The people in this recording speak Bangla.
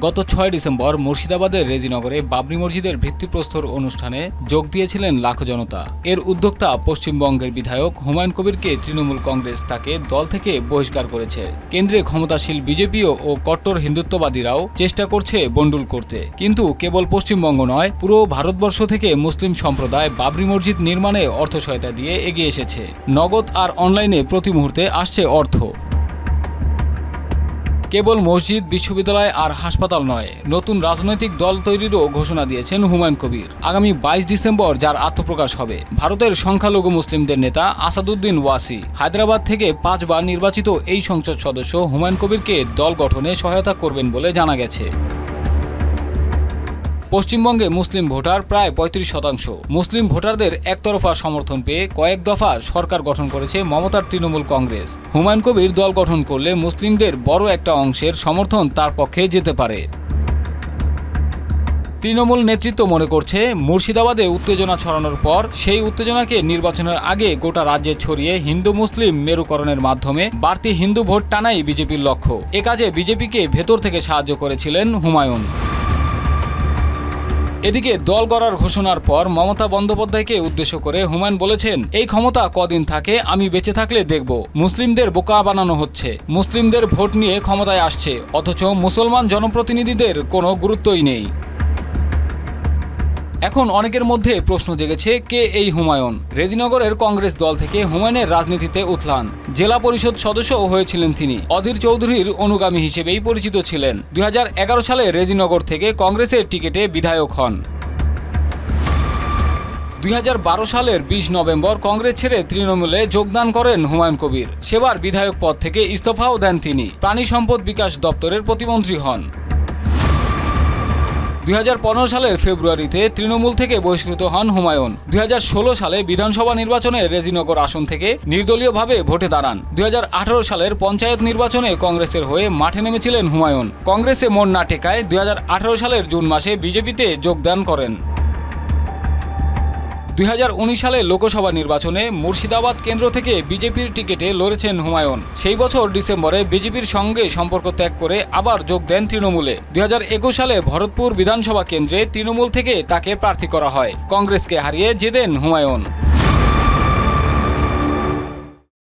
গত 6 ডিসেম্বর মুর্শিদাবাদের রেজিনগরে বাবরি মসজিদের ভিত্তিপ্রস্তর অনুষ্ঠানে যোগ দিয়েছিলেন লাখো জনতা। এর উদ্যোক্তা পশ্চিমবঙ্গের বিধায়ক হুমায়ুন কবিরকে তৃণমূল কংগ্রেস তাকে দল থেকে বহিষ্কার করেছে। কেন্দ্রে ক্ষমতাশীল বিজেপিও ও কট্টর হিন্দুত্ববাদীরাও চেষ্টা করছে বন্ডুল করতে। কিন্তু কেবল পশ্চিমবঙ্গ নয়, পুরো ভারতবর্ষ থেকে মুসলিম সম্প্রদায় বাবরি মসজিদ নির্মাণে অর্থ সহায়তা দিয়ে এগিয়ে এসেছে। নগদ আর অনলাইনে প্রতি মুহূর্তে আসছে অর্থ। কেবল মসজিদ, বিশ্ববিদ্যালয় আর হাসপাতাল নয়, নতুন রাজনৈতিক দল তৈরিরও ঘোষণা দিয়েছেন হুমায়ুন কবির। আগামী 22 ডিসেম্বর যার আত্মপ্রকাশ হবে। ভারতের সংখ্যালঘু মুসলিমদের নেতা আসাদুদ্দিন ওয়াসি হায়দ্রাবাদ থেকে 5 বার নির্বাচিত এই সংসদ সদস্য হুমায়ুন কবিরকে দল গঠনে সহায়তা করবেন বলে জানা গেছে। পশ্চিমবঙ্গে মুসলিম ভোটার প্রায় 35%। মুসলিম ভোটারদের একতরফা সমর্থন পেয়ে কয়েক দফা সরকার গঠন করেছে মমতার তৃণমূল কংগ্রেস। হুমায়ুন কবির দল গঠন করলে মুসলিমদের বড় একটা অংশের সমর্থন তার পক্ষে যেতে পারে। তৃণমূল নেতৃত্ব মনে করছে, মুর্শিদাবাদে উত্তেজনা ছড়ানোর পর সেই উত্তেজনাকে নির্বাচনের আগে গোটা রাজ্যে ছড়িয়ে হিন্দু মুসলিম মেরুকরণের মাধ্যমে বাড়তি হিন্দু ভোট টানাই বিজেপির লক্ষ্য। এ কাজে বিজেপিকে ভেতর থেকে সাহায্য করেছিলেন হুমায়ুন। এদিকে দল গড়ার ঘোষণার পর মমতা বন্দ্যোপাধ্যায়কে উদ্দেশ্য করে হুমায়ুন বলেছেন, এই ক্ষমতা কদিন থাকে, আমি বেঁচে থাকলে দেখব। মুসলিমদের বোকা বানানো হচ্ছে, মুসলিমদের ভোট নিয়ে ক্ষমতায় আসছে, অথচ মুসলমান জনপ্রতিনিধিদের কোনো গুরুত্বই নেই। এখন অনেকের মধ্যে প্রশ্ন জেগেছে, কে এই হুমায়ুন? রেজিনগরের কংগ্রেস দল থেকে হুমায়ুনের রাজনীতিতে উত্থান। জেলা পরিষদ সদস্যও হয়েছিলেন তিনি। অধীর চৌধুরীর অনুগামী হিসেবেই পরিচিত ছিলেন। 2011 সালে রেজিনগর থেকে কংগ্রেসের টিকিটে বিধায়ক হন। 2012 সালের 20 নভেম্বর কংগ্রেস ছেড়ে তৃণমূলে যোগদান করেন হুমায়ুন কবির। সেবার বিধায়ক পদ থেকে ইস্তফাও দেন তিনি। প্রাণী সম্পদ বিকাশ দপ্তরের প্রতিমন্ত্রী হন। 2015 সালের ফেব্রুয়ারিতে তৃণমূল থেকে বহিষ্কৃত হন হুমায়ুন। 2016 সালে বিধানসভা নির্বাচনে রেজিনগর আসন থেকে নির্দলীয়ভাবে ভোটে দাঁড়ান। 2018 সালের পঞ্চায়েত নির্বাচনে কংগ্রেসের হয়ে মাঠে নেমেছিলেন হুমায়ুন। কংগ্রেসে মন না টেকায় 2018 সালের জুন মাসে বিজেপিতে যোগদান করেন। 2019 সালে লোকসভা নির্বাচনে মুর্শিদাবাদ কেন্দ্র থেকে বিজেপির টিকিটে লড়েছেন হুমায়ুন। সেই বছর ডিসেম্বরে বিজেপির সঙ্গে সম্পর্ক ত্যাগ করে আবার যোগ দেন তৃণমূলে। 2021 সালে ভরতপুর বিধানসভা কেন্দ্রে তৃণমূল থেকে তাকে প্রার্থী করা হয়। কংগ্রেসকে হারিয়ে জেতেন হুমায়ুন।